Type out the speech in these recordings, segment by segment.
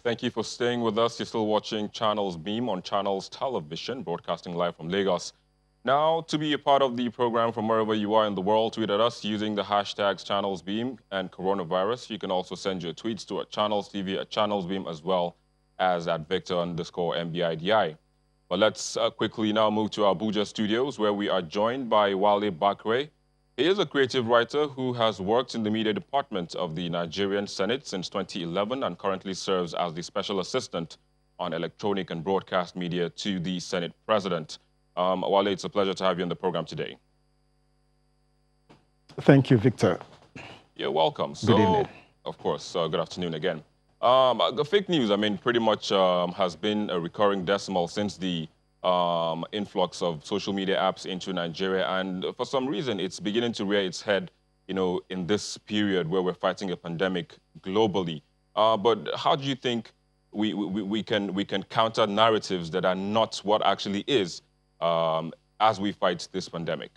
Thank you for staying with us. You're still watching Channels Beam on Channels Television, broadcasting live from Lagos. Now, to be a part of the program from wherever you are in the world, tweet at us using the hashtags ChannelsBeam and coronavirus. You can also send your tweets to Channels TV, at ChannelsBeam, as well as at Victor_MBIDI. But let's quickly now move to our Abuja studios, where we are joined by Wale Bakre. He is a creative writer who has worked in the media department of the Nigerian Senate since 2011 and currently serves as the special assistant on electronic and broadcast media to the Senate president. Wale, it's a pleasure to have you on the program today. Thank you, Victor. You're welcome. Good evening. Of course, good afternoon again. The fake news, I mean, pretty much has been a recurring decimal since the influx of social media apps into Nigeria. And for some reason, it's beginning to rear its head, in this period where we're fighting a pandemic globally. But how do you think we can counter narratives that are not what actually is as we fight this pandemic?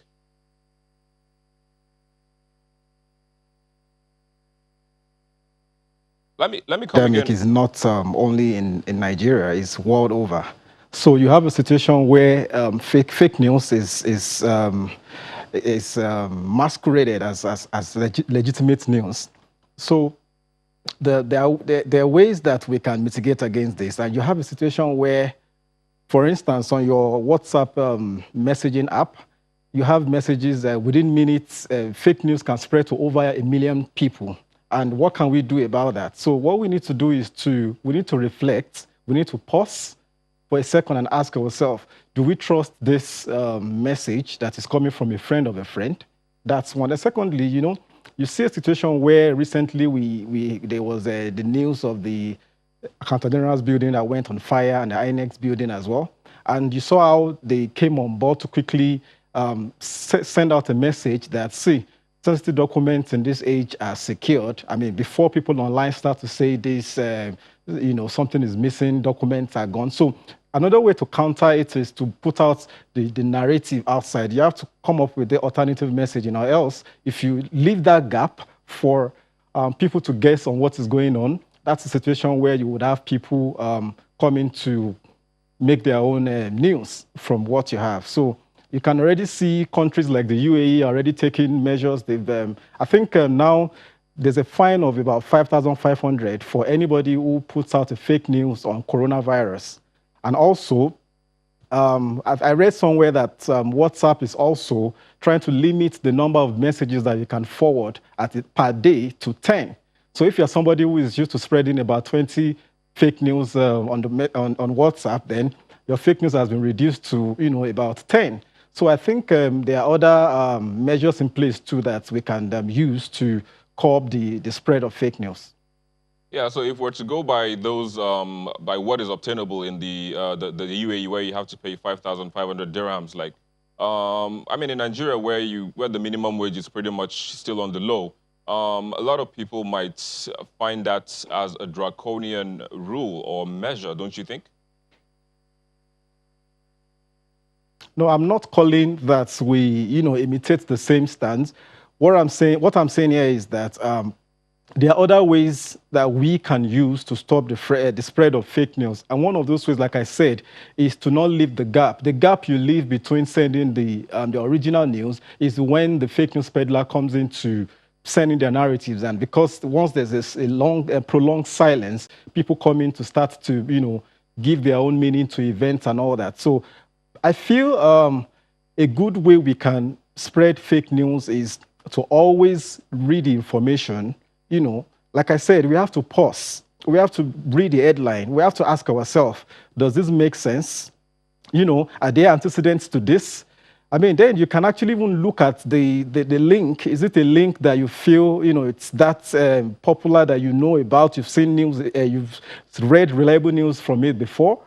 Let me come Pandemic again. is not only in Nigeria; it's world over. So you have a situation where fake news is masqueraded as legitimate news. So there are ways that we can mitigate against this. And you have a situation where, for instance, on your WhatsApp messaging app, you have messages within minutes. Fake news can spread to over 1 million people. And what can we do about that? So what we need to do is we need to reflect. We need to pause for a second and ask ourselves, do we trust this message that is coming from a friend of a friend? That's one. And secondly, you see a situation where recently there was the news of the Accountant General's building that went on fire, and the INEX building as well. And you saw how they came on board to quickly send out a message that, see, sensitive documents in this age are secured. I mean, before people online start to say this, something is missing, documents are gone. So another way to counter it is to put out the narrative outside. You have to come up with the alternative messaging, or else if you leave that gap for people to guess on what is going on, that's a situation where you would have people coming to make their own news from what you have. So you can already see countries like the UAE already taking measures. I think now there's a fine of about 5,500 for anybody who puts out a fake news on coronavirus. And also, I read somewhere that WhatsApp is also trying to limit the number of messages that you can forward per day to 10. So if you're somebody who is used to spreading about 20 fake news on WhatsApp, then your fake news has been reduced to about 10. So I think there are other measures in place too that we can use to curb the spread of fake news. Yeah, so if we're to go by those, by what is obtainable in the UAE, where you have to pay 5,500 dirhams, like, I mean, in Nigeria, where the minimum wage is pretty much still on the low, a lot of people might find that as a draconian rule or measure, don't you think? No, I'm not calling that we, imitate the same stance. What I'm saying here is that there are other ways that we can use to stop the spread of fake news. And one of those ways, like I said, is to not leave the gap. The gap you leave between sending the original news is when the fake news peddler comes into sending their narratives. And because once there's a long, prolonged silence, people come in to start to, give their own meaning to events and all that. So I feel a good way we can spread fake news is to always read the information. Like I said, we have to pause. We have to read the headline. We have to ask ourselves, does this make sense? Are there antecedents to this? I mean, then you can actually even look at the link. Is it a link that you feel, it's that popular that you know about? You've seen news, you've read reliable news from it before?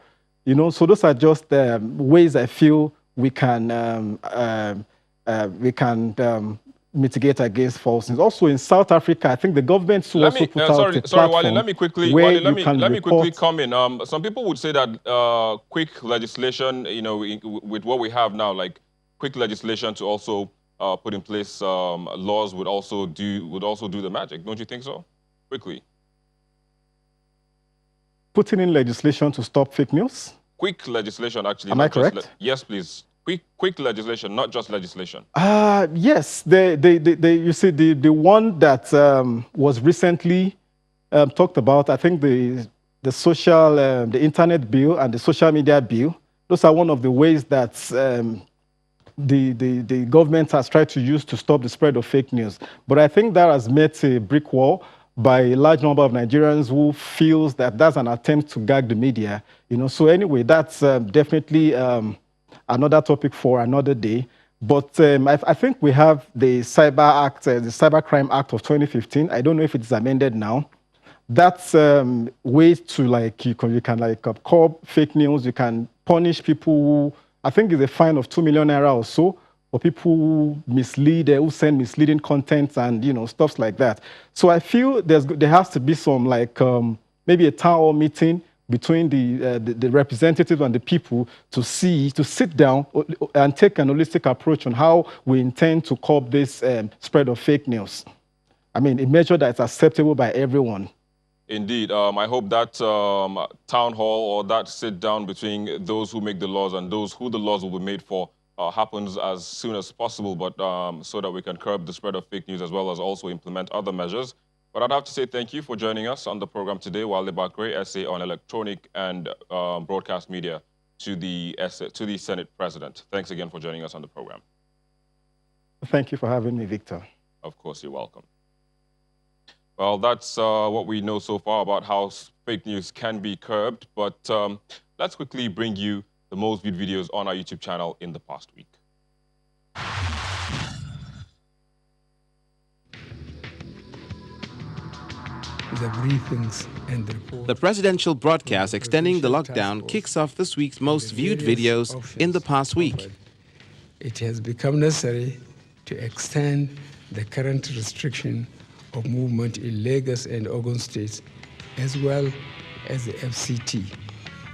So those are just ways I feel we can mitigate against false news. Also in South Africa, I think the government should also put out a platform. Wale, let me quickly come in. Some people would say that quick legislation, with what we have now, like quick legislation to also put in place laws would also do the magic. Don't you think so? Quickly. putting in legislation to stop fake news. Quick legislation, actually. Am I correct? Yes, please. Quick legislation, not just legislation. Yes. You see, the one that was recently talked about, I think the the internet bill and the social media bill, those are one of the ways that the government has tried to use to stop the spread of fake news. But I think that has met a brick wall by a large number of Nigerians who feels that that's an attempt to gag the media. So anyway, that's definitely another topic for another day. But I think we have the Cyber Act, the Cybercrime Act of 2015. I don't know if it's amended now. That's ways to you can curb fake news. You can punish people who, I think it's a fine of 2 million naira or so for people who mislead, who send misleading content and stuff like that. So I feel there has to be some maybe a town hall meeting between the representatives and the people to sit down and take an holistic approach on how we intend to curb this spread of fake news. I mean, a measure that's acceptable by everyone. Indeed. I hope that town hall or that sit down between those who make the laws and those who the laws will be made for happens as soon as possible, but so that we can curb the spread of fake news as well as also implement other measures. But I'd have to say thank you for joining us on the program today. Wale Bakre, essay on electronic and broadcast media to the Senate President. Thanks again for joining us on the program. Thank you for having me, Victor. Of course, you're welcome. Well, that's what we know so far about how fake news can be curbed. But let's quickly bring you the most viewed videos on our YouTube channel in the past week. The briefings and the reports. The presidential broadcast extending the lockdown kicks off this week's most viewed videos in the past week. It has become necessary to extend the current restriction of movement in Lagos and Ogun states, as well as the FCT,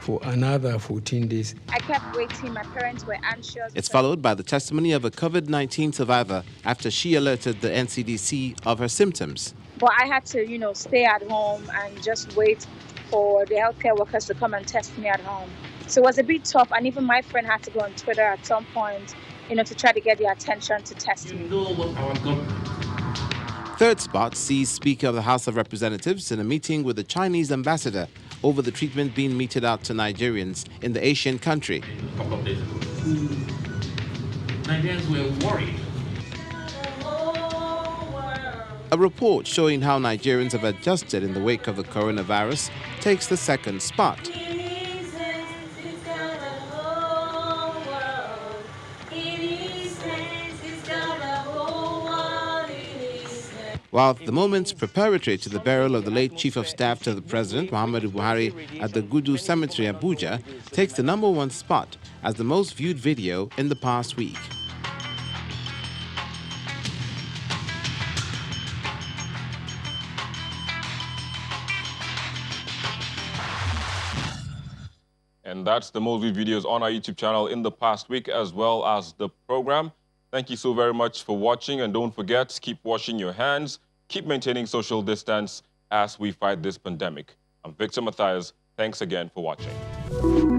for another 14 days. I kept waiting. My parents were anxious. It's followed by the testimony of a COVID-19 survivor after she alerted the NCDC of her symptoms. But I had to, stay at home and just wait for the healthcare workers to come and test me at home. So it was a bit tough, and even my friend had to go on Twitter at some point, to try to get their attention to test me. Third Spot sees Speaker of the House of Representatives in a meeting with the Chinese ambassador over the treatment being meted out to Nigerians in the Asian country. A couple of days ago, Nigerians were worried. A report showing how Nigerians have adjusted in the wake of the coronavirus takes the second spot. While the moments preparatory to the burial of the late Chief of Staff to the President, Muhammadu Buhari, at the Gudu Cemetery, Abuja, takes the #1 spot as the most viewed video in the past week. And that's the most viewed videos on our YouTube channel in the past week, as well as the program. Thank you so very much for watching, and don't forget, keep washing your hands, keep maintaining social distance as we fight this pandemic. I'm Victor Matthias. Thanks again for watching.